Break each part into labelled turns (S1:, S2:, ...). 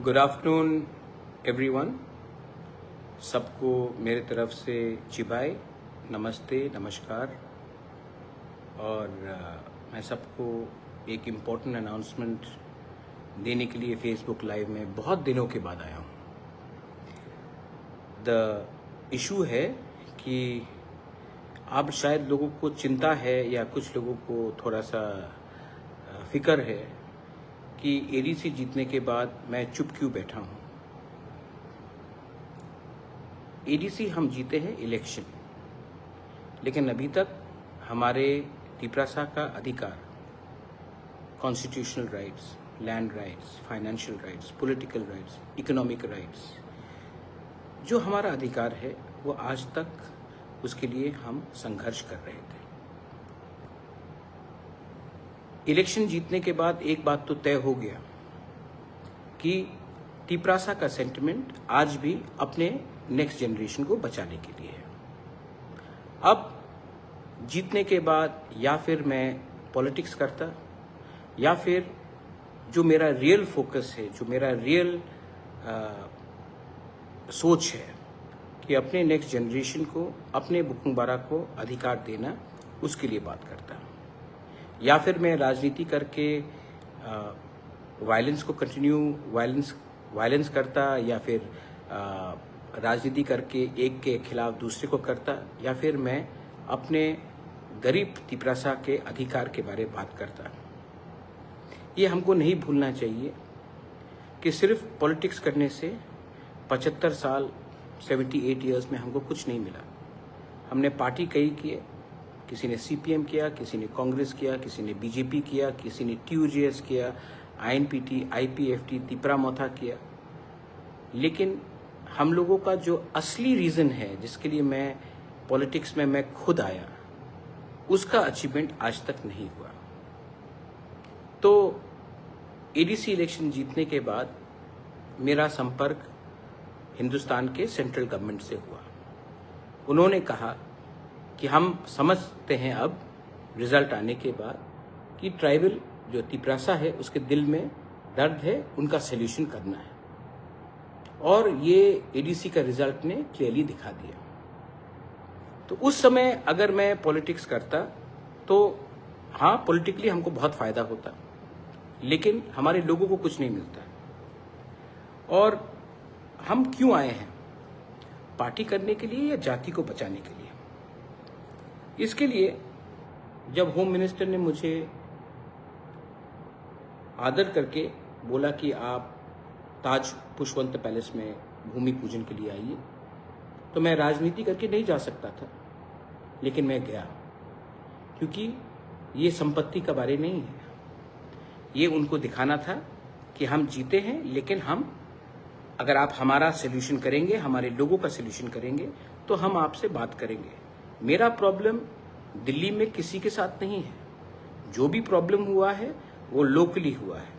S1: Good afternoon everyone. सबको मेरे तरफ से चिबाई, नमस्ते, नमस्कार। और मैं सबको एक इम्पोर्टेंट अनाउंसमेंट देने के लिए फेसबुक लाइव में बहुत दिनों के बाद आया हूँ। द इशू है कि अब शायद लोगों को चिंता है या कुछ लोगों को थोड़ा सा फिक्र है कि एडीसी जीतने के बाद मैं चुप क्यों बैठा हूँ। एडीसी हम जीते हैं इलेक्शन, लेकिन अभी तक हमारे तिपरासा का अधिकार, constitutional rights, land rights, financial rights, political rights, economic rights, जो हमारा अधिकार है वो आज तक उसके लिए हम संघर्ष कर रहे थे। इलेक्शन जीतने के बाद एक बात तो तय हो गया कि तिपरासा का सेंटिमेंट आज भी अपने नेक्स्ट जनरेशन को बचाने के लिए है। अब जीतने के बाद या फिर मैं पॉलिटिक्स करता या फिर जो मेरा रियल फोकस है, जो मेरा रियल सोच है कि अपने नेक्स्ट जनरेशन को, अपने बुकुंबारा को अधिकार देना, उसके लिए बात करता, या फिर मैं राजनीति करके वायलेंस को कंटिन्यू वायलेंस करता, या फिर राजनीति करके एक के खिलाफ दूसरे को करता, या फिर मैं अपने गरीब तिपरासा के अधिकार के बारे में बात करता। ये हमको नहीं भूलना चाहिए कि सिर्फ पॉलिटिक्स करने से 75 साल 78 ईयर्स में हमको कुछ नहीं मिला। हमने पार्टी कई किए, किसी ने सीपीएम किया, किसी ने कांग्रेस किया, किसी ने बीजेपी किया, किसी ने टीयूजेएस किया, आईएनपीटी, आईपीएफटी, तिपरामोथा किया। लेकिन हम लोगों का जो असली रीज़न है जिसके लिए मैं पॉलिटिक्स में मैं खुद आया, उसका अचीवमेंट आज तक नहीं हुआ। तो एडीसी इलेक्शन जीतने के बाद मेरा संपर्क हिंदुस्तान के सेंट्रल गवर्नमेंट से हुआ। उन्होंने कहा कि हम समझते हैं अब रिजल्ट आने के बाद कि ट्राइबल जो तिपरासा है उसके दिल में दर्द है, उनका सल्यूशन करना है, और ये एडीसी का रिजल्ट ने क्लियरली दिखा दिया। तो उस समय अगर मैं पॉलिटिक्स करता तो हाँ, पॉलिटिकली हमको बहुत फायदा होता, लेकिन हमारे लोगों को कुछ नहीं मिलता। और हम क्यों आए हैं? पार्टी करने के लिए या जाति को बचाने के लिए? इसके लिए जब होम मिनिस्टर ने मुझे आदर करके बोला कि आप ताज पुष्पवंत पैलेस में भूमि पूजन के लिए आइए, तो मैं राजनीति करके नहीं जा सकता था, लेकिन मैं गया, क्योंकि ये संपत्ति का बारे नहीं है। ये उनको दिखाना था कि हम जीते हैं, लेकिन हम, अगर आप हमारा सल्यूशन करेंगे, हमारे लोगों का सल्यूशन करेंगे, तो हम आपसे बात करेंगे। मेरा प्रॉब्लम दिल्ली में किसी के साथ नहीं है। जो भी प्रॉब्लम हुआ है वो लोकली हुआ है,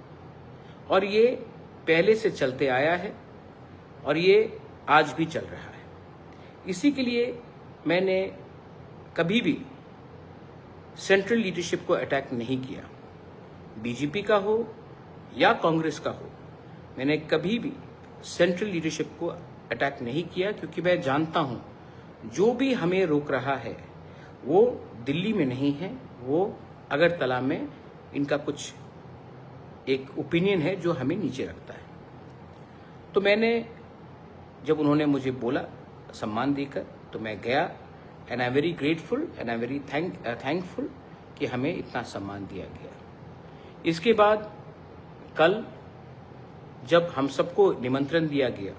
S1: और ये पहले से चलते आया है, और ये आज भी चल रहा है। इसी के लिए मैंने कभी भी सेंट्रल लीडरशिप को अटैक नहीं किया, बीजेपी का हो या कांग्रेस का हो। मैंने कभी भी सेंट्रल लीडरशिप को अटैक नहीं किया, क्योंकि मैं जानता हूं जो भी हमें रोक रहा है वो दिल्ली में नहीं है, वो अगरतला में इनका कुछ एक ओपिनियन है जो हमें नीचे रखता है। तो मैंने, जब उन्होंने मुझे बोला सम्मान देकर, तो मैं गया, and I am very grateful and I am very thankful कि हमें इतना सम्मान दिया गया। इसके बाद कल जब हम सबको निमंत्रण दिया गया,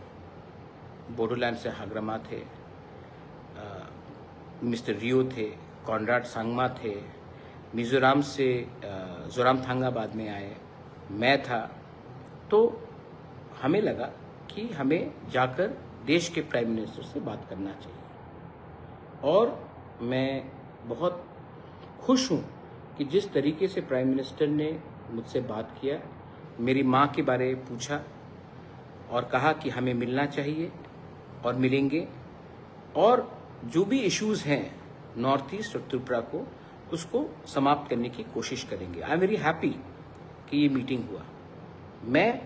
S1: बोडोलैंड से हाग्रमा थे, मिस्टर रियो थे, कॉनराड सांगमा थे, मिजोरम से जोरामथांगा बाद में आए, मैं था, तो हमें लगा कि हमें जाकर देश के प्राइम मिनिस्टर से बात करना चाहिए। और मैं बहुत खुश हूँ कि जिस तरीके से प्राइम मिनिस्टर ने मुझसे बात किया, मेरी माँ के बारे में पूछा और कहा कि हमें मिलना चाहिए और मिलेंगे, और जो भी इश्यूज़ हैं नॉर्थ ईस्ट और त्रिपुरा को, उसको समाप्त करने की कोशिश करेंगे। आई एम वेरी हैप्पी कि ये मीटिंग हुआ। मैं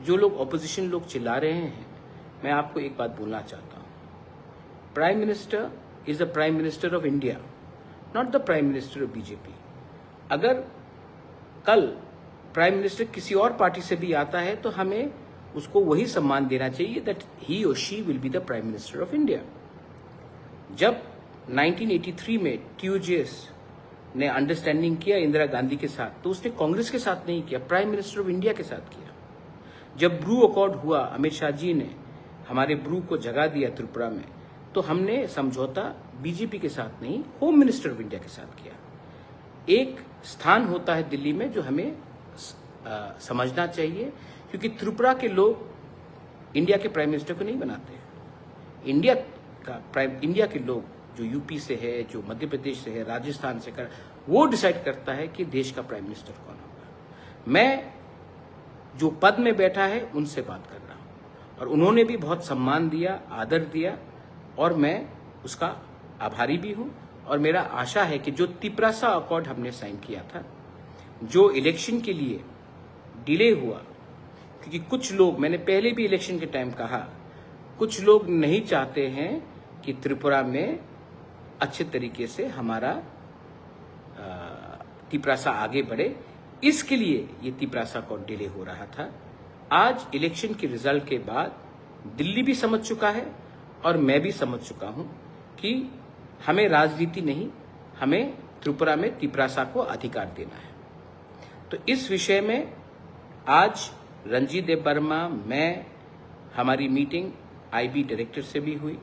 S1: जो लोग ऑपोजिशन लोग चिल्ला रहे हैं, मैं आपको एक बात बोलना चाहता हूँ। Prime minister is the prime minister of India, not the prime minister of BJP. अगर कल प्राइम मिनिस्टर किसी और पार्टी से भी आता है तो हमें उसको वही सम्मान देना चाहिए दैट ही और she will be the prime minister of India. जब 1983 में TUJS ने अंडरस्टैंडिंग किया इंदिरा गांधी के साथ, तो उसने कांग्रेस के साथ नहीं किया, प्राइम मिनिस्टर ऑफ इंडिया के साथ किया। जब ब्रू अकॉर्ड हुआ, अमित शाह जी ने हमारे ब्रू को जगा दिया त्रिपुरा में, तो हमने समझौता बीजेपी के साथ नहीं, होम मिनिस्टर ऑफ इंडिया के साथ किया। एक स्थान होता है दिल्ली में जो हमें समझना चाहिए, क्योंकि त्रिपुरा के लोग इंडिया के प्राइम मिनिस्टर को नहीं बनाते। इंडिया के लोग जो यूपी से है, जो मध्य प्रदेश से है, राजस्थान से कर, वो डिसाइड करता है कि देश का प्राइम मिनिस्टर कौन होगा। मैं जो पद में बैठा है उनसे बात कर रहा हूं, और उन्होंने भी बहुत सम्मान दिया, आदर दिया, और मैं उसका आभारी भी हूं। और मेरा आशा है कि जो तिपरासा अकॉर्ड हमने साइन किया था, जो इलेक्शन के लिए डिले हुआ, क्योंकि कुछ लोग, मैंने पहले भी इलेक्शन के टाइम कहा, कुछ लोग नहीं चाहते हैं कि त्रिपुरा में अच्छे तरीके से हमारा तिपरासा आगे बढ़े, इसके लिए ये तिपरासा को डिले हो रहा था। आज इलेक्शन के रिजल्ट के बाद दिल्ली भी समझ चुका है और मैं भी समझ चुका हूं कि हमें राजनीति नहीं, हमें त्रिपुरा में तिपरासा को अधिकार देना है। तो इस विषय में आज रणजीत देव वर्मा, मैं, हमारी मीटिंग IB डायरेक्टर से भी हुई,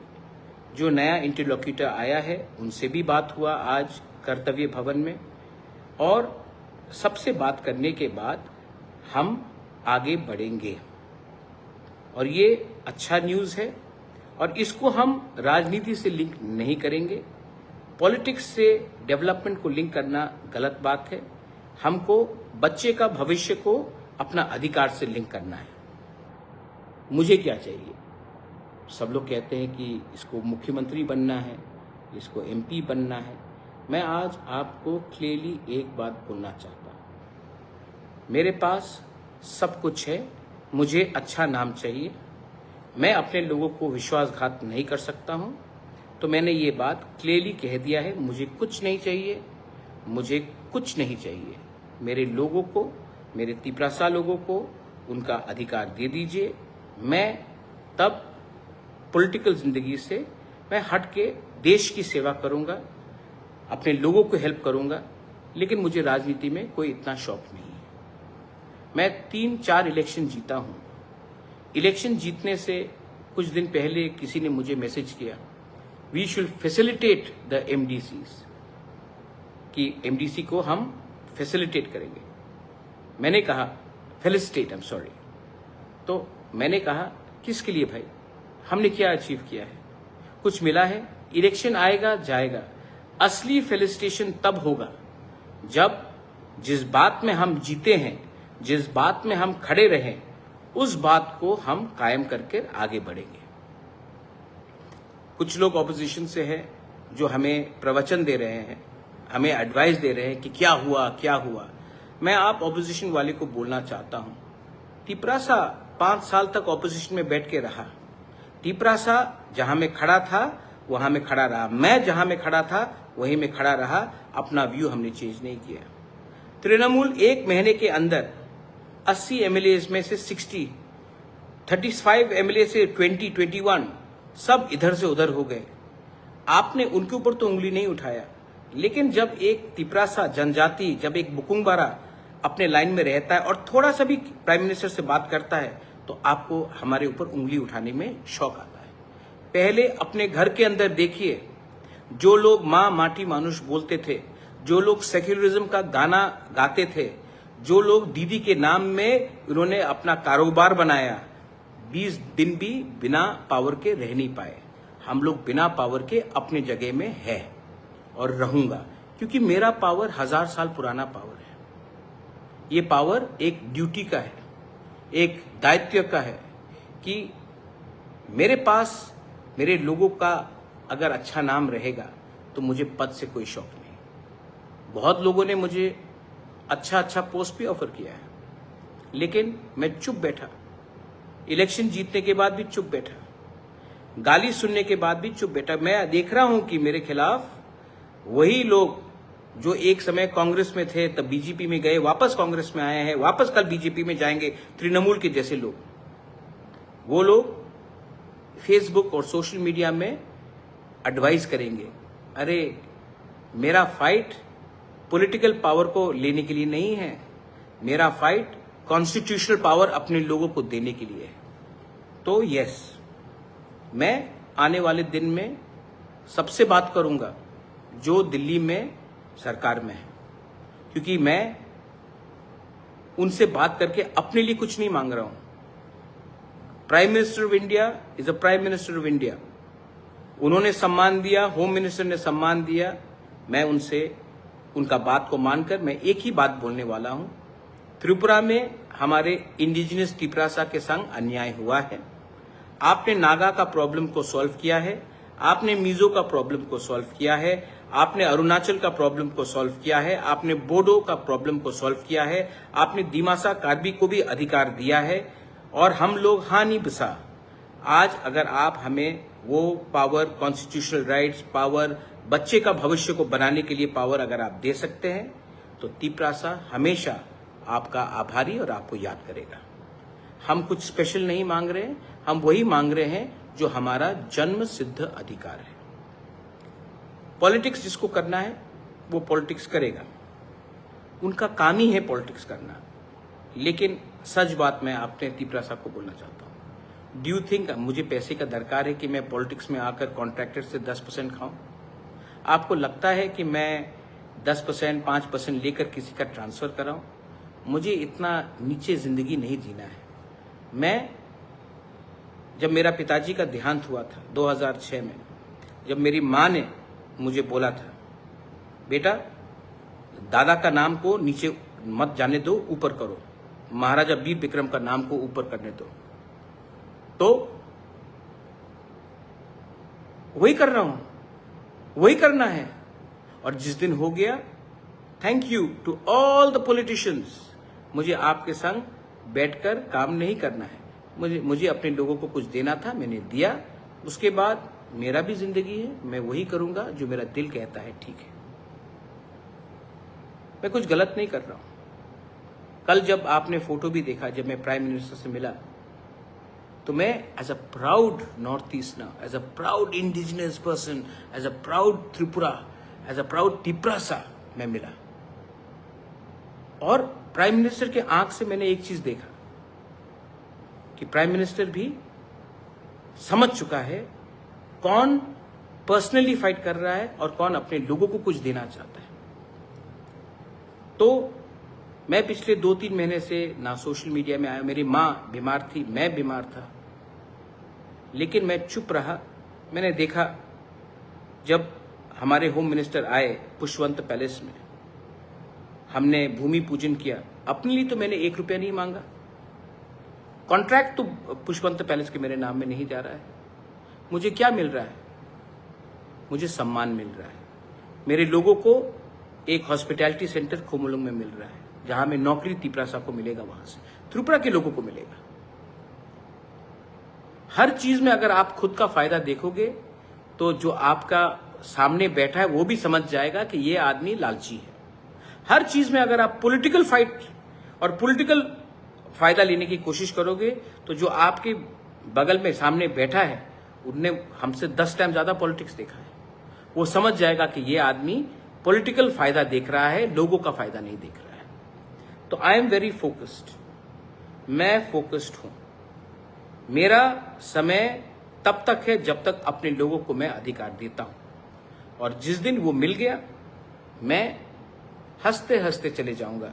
S1: जो नया इंटरलोक्यूटर आया है उनसे भी बात हुआ आज कर्तव्य भवन में, और सबसे बात करने के बाद हम आगे बढ़ेंगे। और ये अच्छा न्यूज़ है, और इसको हम राजनीति से लिंक नहीं करेंगे। पॉलिटिक्स से डेवलपमेंट को लिंक करना गलत बात है। हमको बच्चे का भविष्य को अपना अधिकार से लिंक करना है। मुझे क्या चाहिए? सब लोग कहते हैं कि इसको मुख्यमंत्री बनना है, इसको MP बनना है। मैं आज आपको क्लियरली एक बात बोलना चाहता हूं, मेरे पास सब कुछ है, मुझे अच्छा नाम चाहिए, मैं अपने लोगों को विश्वासघात नहीं कर सकता हूं, तो मैंने ये बात क्लियरली कह दिया है। मुझे कुछ नहीं चाहिए, मुझे कुछ नहीं चाहिए। मेरे लोगों को, मेरे तिपरासा लोगों को उनका अधिकार दे दीजिए। मैं तब पॉलिटिकल जिंदगी से मैं हट के देश की सेवा करूंगा, अपने लोगों को हेल्प करूंगा, लेकिन मुझे राजनीति में कोई इतना शौक नहीं है। मैं 3-4 इलेक्शन जीता हूं। इलेक्शन जीतने से कुछ दिन पहले किसी ने मुझे मैसेज किया, we should facilitate the MDCs, कि MDC को हम फैसिलिटेट करेंगे। मैंने कहा फेलिसिटेट, आई एम सॉरी। तो मैंने कहा किसके लिए भाई? हमने क्या अचीव किया है? कुछ मिला है? इलेक्शन आएगा जाएगा, असली फेलिसिटेशन तब होगा जब जिस बात में हम जीते हैं, जिस बात में हम खड़े रहें, उस बात को हम कायम करके आगे बढ़ेंगे। कुछ लोग ऑपोजिशन से हैं जो हमें प्रवचन दे रहे हैं, हमें एडवाइस दे रहे हैं कि क्या हुआ क्या हुआ। मैं आप ऑपोजिशन वाले को बोलना चाहता हूं, तिपरासा 5 साल तक ऑपोजिशन में बैठ के रहा। तिपरासा जहां में खड़ा था वहां में खड़ा रहा, मैं जहां में खड़ा था वहीं में खड़ा रहा। अपना व्यू हमने चेंज नहीं किया। तृणमूल 1 महीने के अंदर 80 MLAs में से 60, 35 MLA से 20, 21 सब इधर से उधर हो गए। आपने उनके ऊपर तो उंगली नहीं उठाया, लेकिन जब एक तिपरासा जनजाति, जब एक बुकुंगबारा अपने लाइन में रहता है और थोड़ा सा भी प्राइम मिनिस्टर से बात करता है, तो आपको हमारे ऊपर उंगली उठाने में शौक आता है। पहले अपने घर के अंदर देखिए, जो लोग माँ माटी मानुष बोलते थे, जो लोग सेक्युलरिज्म का गाना गाते थे, जो लोग दीदी के नाम में उन्होंने अपना कारोबार बनाया, 20 दिन भी बिना पावर के रह नहीं पाए। हम लोग बिना पावर के अपनी जगह में है और रहूंगा, क्योंकि मेरा पावर 1000 साल पुराना पावर है। ये पावर एक ड्यूटी का है, एक दायित्व का है कि मेरे पास मेरे लोगों का अगर अच्छा नाम रहेगा तो मुझे पद से कोई शौक नहीं। बहुत लोगों ने मुझे अच्छा पोस्ट भी ऑफर किया है, लेकिन मैं चुप बैठा। इलेक्शन जीतने के बाद भी चुप बैठा, गाली सुनने के बाद भी चुप बैठा। मैं देख रहा हूं कि मेरे खिलाफ वही लोग जो एक समय कांग्रेस में थे, तब बीजेपी में गए, वापस कांग्रेस में आए हैं, वापस कल बीजेपी में जाएंगे, तृणमूल के जैसे लोग, वो लोग फेसबुक और सोशल मीडिया में एडवाइस करेंगे। अरे मेरा फाइट पॉलिटिकल पावर को लेने के लिए नहीं है, मेरा फाइट कॉन्स्टिट्यूशनल पावर अपने लोगों को देने के लिए है। तो यस, मैं आने वाले दिन में सबसे बात करूंगा जो दिल्ली में सरकार में है, क्योंकि मैं उनसे बात करके अपने लिए कुछ नहीं मांग रहा हूं। Prime minister of India is a prime minister of India. उन्होंने सम्मान दिया, होम मिनिस्टर ने सम्मान दिया, मैं उनसे उनका बात को मानकर मैं एक ही बात बोलने वाला हूं। त्रिपुरा में हमारे इंडिजिनस तिपरासा के संग अन्याय हुआ है। आपने नागा का प्रॉब्लम को सॉल्व किया है, आपने मिजो का प्रॉब्लम को सॉल्व किया है, आपने अरुणाचल का प्रॉब्लम को सॉल्व किया है, आपने बोडो का प्रॉब्लम को सॉल्व किया है, आपने दिमासा कार्बी को भी अधिकार दिया है, और हम लोग हानि बसा। आज अगर आप हमें वो पावर, कॉन्स्टिट्यूशनल राइट्स, पावर, बच्चे का भविष्य को बनाने के लिए पावर अगर आप दे सकते हैं, तो तिपरासा हमेशा आपका आभारी और आपको याद करेगा। हम कुछ स्पेशल नहीं मांग रहे हैं, हम वही मांग रहे हैं जो हमारा जन्म सिद्ध अधिकार है। पॉलिटिक्स जिसको करना है वो पॉलिटिक्स करेगा, उनका काम ही है पॉलिटिक्स करना। लेकिन सच बात मैं आपने तिपरासा को बोलना चाहता हूं, डू यू थिंक मुझे पैसे का दरकार है कि मैं पॉलिटिक्स में आकर कॉन्ट्रैक्टर से 10% खाऊं? आपको लगता है कि मैं 10%, 5% लेकर किसी का ट्रांसफर कराऊं? मुझे इतना नीचे जिंदगी नहीं जीना है। मैं जब मेरा पिताजी का देहांत हुआ था 2006 में, जब मेरी माँ ने मुझे बोला था, बेटा दादा का नाम को नीचे मत जाने दो, ऊपर करो, महाराजा वीर विक्रम का नाम को ऊपर करने दो, तो वही कर रहा हूं, वही करना है। और जिस दिन हो गया, thank you to all the politicians, मुझे आपके संग बैठकर काम नहीं करना है, मुझे अपने लोगों को कुछ देना था, मैंने दिया। उसके बाद मेरा भी जिंदगी है, मैं वही करूंगा जो मेरा दिल कहता है ठीक है। मैं कुछ गलत नहीं कर रहा हूं। कल जब आपने फोटो भी देखा, जब मैं प्राइम मिनिस्टर से मिला, तो मैं as a proud north easterner, as a proud indigenous person, as a proud Tripura, as a proud Tiprasa मैं मिला। और प्राइम मिनिस्टर के आंख से मैंने एक चीज देखा कि प्राइम मिनिस्टर भी समझ चुका है कौन पर्सनली फाइट कर रहा है और कौन अपने लोगों को कुछ देना चाहता है। तो मैं पिछले 2-3 महीने से ना सोशल मीडिया में आया, मेरी माँ बीमार थी, मैं बीमार था, लेकिन मैं चुप रहा। मैंने देखा जब हमारे होम मिनिस्टर आए पुष्पवंत पैलेस में, हमने भूमि पूजन किया, अपने लिए तो मैंने 1 रुपया नहीं मांगा। कॉन्ट्रैक्ट तो पुष्पवंत पैलेस के मेरे नाम में नहीं जा रहा है। मुझे क्या मिल रहा है? मुझे सम्मान मिल रहा है। मेरे लोगों को एक हॉस्पिटैलिटी सेंटर खोमुलुंग में मिल रहा है, जहां में नौकरी तिपरासा को मिलेगा, वहां से त्रिपुरा के लोगों को मिलेगा। हर चीज में अगर आप खुद का फायदा देखोगे तो जो आपका सामने बैठा है वो भी समझ जाएगा कि ये आदमी लालची है। हर चीज में अगर आप पॉलिटिकल फाइट और पॉलिटिकल फायदा लेने की कोशिश करोगे तो जो आपके बगल में सामने बैठा है, उनने हमसे 10 टाइम ज्यादा पॉलिटिक्स देखा है, वो समझ जाएगा कि ये आदमी पॉलिटिकल फायदा देख रहा है, लोगों का फायदा नहीं देख रहा है। तो आई एम वेरी फोकस्ड, मैं फोकस्ड हूं। मेरा समय तब तक है जब तक अपने लोगों को मैं अधिकार देता हूं, और जिस दिन वो मिल गया, मैं हंसते हंसते चले जाऊंगा।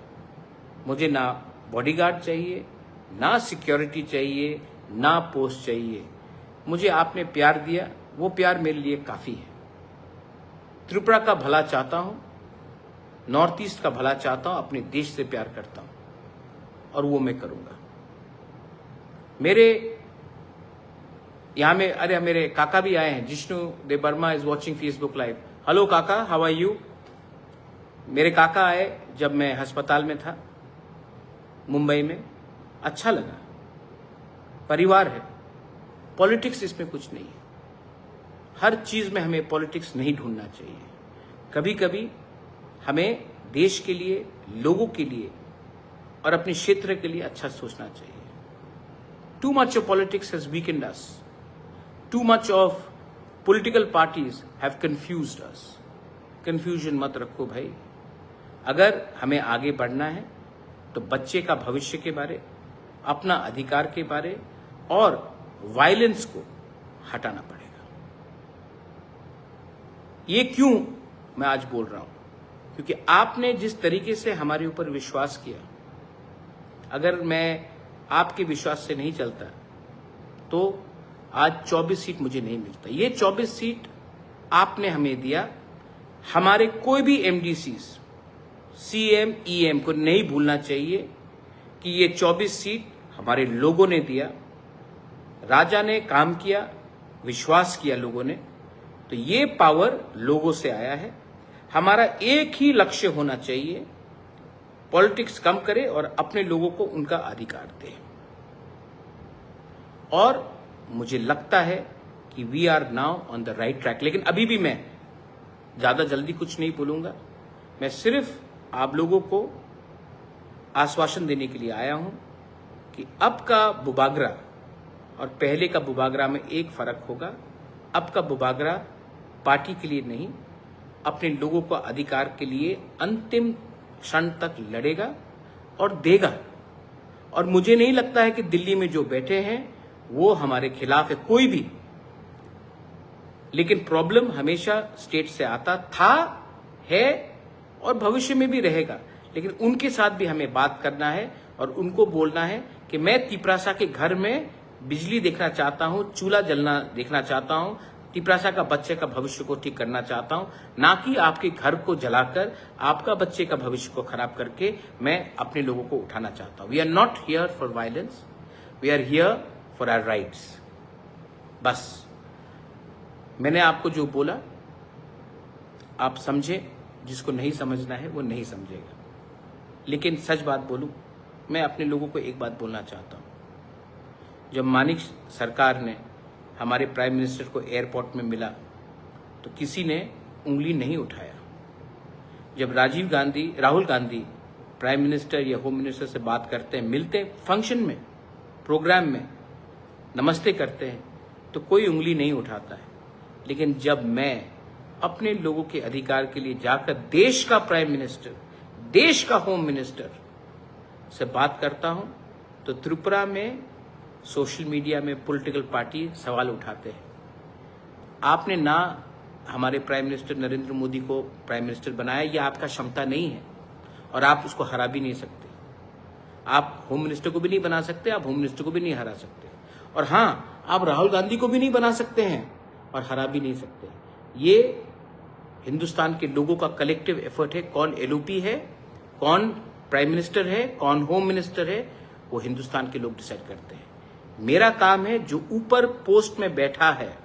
S1: मुझे ना बॉडीगार्ड चाहिए, ना सिक्योरिटी चाहिए, ना पोस्ट चाहिए। मुझे आपने प्यार दिया, वो प्यार मेरे लिए काफी है। त्रिपुरा का भला चाहता हूं, नॉर्थ ईस्ट का भला चाहता हूं, अपने देश से प्यार करता हूं, और वो मैं करूंगा। मेरे यहां में, अरे मेरे काका भी आए हैं, Jishnu Dev Varma is watching Facebook live. Hello काका, हाउ आर यू? मेरे काका आए जब मैं अस्पताल में था मुंबई में, अच्छा लगा। परिवार है, पॉलिटिक्स इसमें कुछ नहीं है। हर चीज में हमें पॉलिटिक्स नहीं ढूंढना चाहिए। कभी कभी हमें देश के लिए, लोगों के लिए और अपने क्षेत्र के लिए अच्छा सोचना चाहिए। Too much of politics has weekend us, too much of political parties have confused us. Confusion मत रखो भाई। अगर हमें आगे बढ़ना है तो बच्चे का भविष्य के बारे, अपना अधिकार के बारे और वायलेंस को हटाना पड़ेगा। ये क्यों मैं आज बोल रहा हूं? क्योंकि आपने जिस तरीके से हमारे ऊपर विश्वास किया, अगर मैं आपके विश्वास से नहीं चलता तो आज 24 सीट मुझे नहीं मिलता। ये 24 सीट आपने हमें दिया। हमारे कोई भी एमडीसीज, सीएम, ईएम को नहीं भूलना चाहिए कि ये 24 सीट हमारे लोगों ने दिया। राजा ने काम किया, विश्वास किया लोगों ने, तो ये पावर लोगों से आया है। हमारा एक ही लक्ष्य होना चाहिए, पॉलिटिक्स कम करे और अपने लोगों को उनका अधिकार दे। और मुझे लगता है कि we are now on the right track. लेकिन अभी भी मैं ज्यादा जल्दी कुछ नहीं बोलूंगा। मैं सिर्फ आप लोगों को आश्वासन देने के लिए आया हूं कि अब का बुबागरा और पहले का बुबागरा में एक फर्क होगा। अब का बुबागरा पार्टी के लिए नहीं, अपने लोगों को अधिकार के लिए अंतिम क्षण तक लड़ेगा और देगा। और मुझे नहीं लगता है कि दिल्ली में जो बैठे हैं वो हमारे खिलाफ है, कोई भी। लेकिन प्रॉब्लम हमेशा स्टेट से आता था, है और भविष्य में भी रहेगा। लेकिन उनके साथ भी हमें बात करना है और उनको बोलना है कि मैं तिपरासा के घर में बिजली देखना चाहता हूं, चूल्हा जलना देखना चाहता हूं, तिपरासा का बच्चे का भविष्य को ठीक करना चाहता हूं, ना कि आपके घर को जलाकर आपका बच्चे का भविष्य को खराब करके मैं अपने लोगों को उठाना चाहता हूं। We are not here for violence, we are here for our rights. बस मैंने आपको जो बोला आप समझे, जिसको नहीं समझना है वो नहीं समझेगा। लेकिन सच बात बोलूं, मैं अपने लोगों को एक बात बोलना चाहता हूं। जब मानिक सरकार ने हमारे प्राइम मिनिस्टर को एयरपोर्ट में मिला तो किसी ने उंगली नहीं उठाया। जब राहुल गांधी प्राइम मिनिस्टर या होम मिनिस्टर से बात करते हैं, मिलते हैं फंक्शन में, प्रोग्राम में, नमस्ते करते हैं, तो कोई उंगली नहीं उठाता है। लेकिन जब मैं अपने लोगों के अधिकार के लिए जाकर देश का प्राइम मिनिस्टर, देश का होम मिनिस्टर से बात करता हूं तो त्रिपुरा में सोशल मीडिया में पॉलिटिकल पार्टी सवाल उठाते हैं। आपने ना हमारे प्राइम मिनिस्टर नरेंद्र मोदी को प्राइम मिनिस्टर बनाया, यह आपका क्षमता नहीं है और आप उसको हरा भी नहीं सकते। आप होम मिनिस्टर को भी नहीं बना सकते, आप होम मिनिस्टर को भी नहीं हरा सकते। और हाँ, आप राहुल गांधी को भी नहीं बना सकते हैं और हरा भी नहीं सकते। ये हिंदुस्तान के लोगों का कलेक्टिव एफर्ट है। कौन एलओपी है, कौन प्राइम मिनिस्टर है, कौन होम मिनिस्टर है, वो हिंदुस्तान के लोग डिसाइड करते हैं। मेरा काम है, जो ऊपर पोस्ट में बैठा है,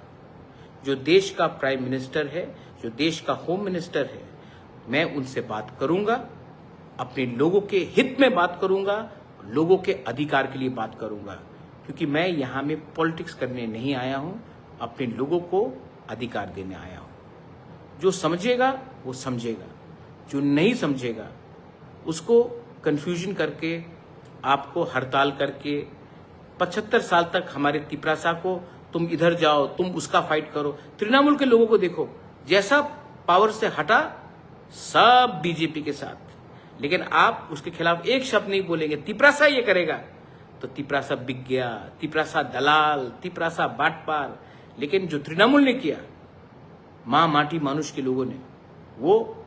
S1: जो देश का प्राइम मिनिस्टर है, जो देश का होम मिनिस्टर है, मैं उनसे बात करूंगा, अपने लोगों के हित में बात करूंगा, लोगों के अधिकार के लिए बात करूंगा। क्योंकि मैं यहां में पॉलिटिक्स करने नहीं आया हूं, अपने लोगों को अधिकार देने आया हूं। जो समझेगा वो समझेगा, जो नहीं समझेगा उसको कंफ्यूजन करके, आपको हड़ताल करके 75 साल तक हमारे तिपरासा को तुम इधर जाओ, तुम उसका फाइट करो। तृणमूल के लोगों को देखो, जैसा पावर से हटा सब बीजेपी के साथ, लेकिन आप उसके खिलाफ एक शब्द नहीं बोलेंगे। तिपरासा ये करेगा तो तिपरासा बिक गया, तिपरासा दलाल, तिपरासा बाटपार। लेकिन जो तृणमूल ने किया, मां माटी मानुष के लोगों ने, वो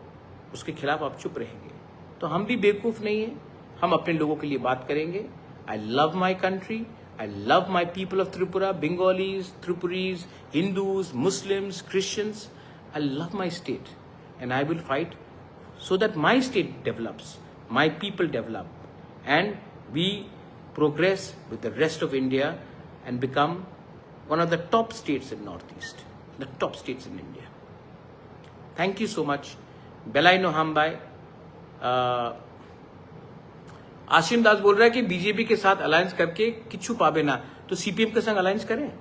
S1: उसके खिलाफ आप चुप रहेंगे। तो हम भी बेवकूफ नहीं है, हम अपने लोगों के लिए बात करेंगे। I love my country, I love my people of Tripura, Bengalis, Tripuris, Hindus, Muslims, Christians. I love my state and I will fight so that my state develops, my people develop, and we progress with the rest of India and become one of the top states in Northeast, the top states in India. Thank you so much. Belai no hambai. Ashim Das बोल रहा है कि BJP के साथ alliance करके किच्छु पावे ना, तो सीपीएम के संग अलायंस करें?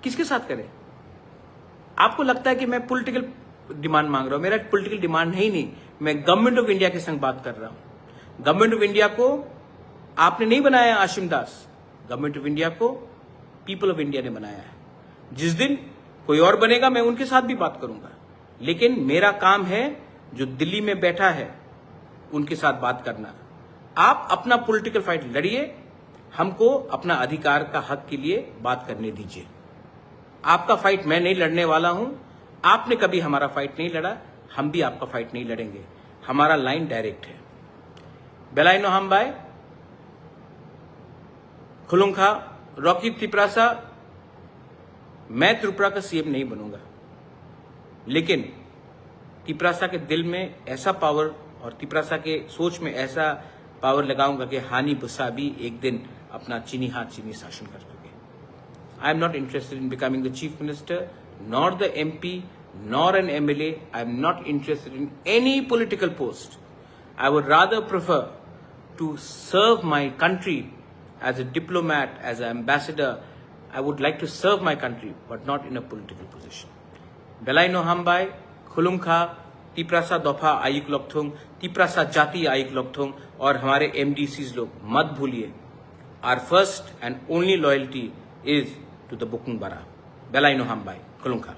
S1: किसके साथ करें? आपको लगता है कि मैं पॉलिटिकल डिमांड मांग रहा हूं, मेरा पॉलिटिकल डिमांड है ही नहीं, मैं गवर्नमेंट ऑफ इंडिया के संग बात कर रहा हूं। गवर्नमेंट ऑफ इंडिया को आपने नहीं बनाया आशिम दास, गवर्नमेंट ऑफ इंडिया को पीपल ऑफ इंडिया ने बनाया है। जिस दिन कोई और बनेगा मैं उनके साथ भी बात करूंगा, लेकिन मेरा काम है जो दिल्ली में बैठा है उनके साथ बात करना। आप अपना पॉलिटिकल फाइट लड़िए, हमको अपना अधिकार का हक के लिए बात करने दीजिए। आपका फाइट मैं नहीं लड़ने वाला हूं, आपने कभी हमारा फाइट नहीं लड़ा, हम भी आपका फाइट नहीं लड़ेंगे। हमारा लाइन डायरेक्ट है। बेलाइनो हमबाई खुलुंखा रॉकी तिपरासा, मैं त्रिपुरा का सीएम नहीं बनूंगा, लेकिन तिपरासा के दिल में ऐसा पावर और तिपरासा के सोच में ऐसा पावर लगाऊंगा कि हानि बुस्सा भी एक दिन अपना चीनी हाथ चीनी शासन कर सके। I am not interested in becoming the chief minister, not the MP, nor an MLA. I am not interested in any political post. I would rather prefer to serve my country as a diplomat, as an ambassador. I would like to serve my country, but not in a political position. Belaino Hambai, Khulungkha, Tiprasa दफा आयुक लोकथोंग, तिपरासा जाति आयुक लोकथोंग और हमारे MDCs लोग मत भूलिए, our first and only loyalty is to the Bukung Bara. Belaino Hambai, Khulungkha.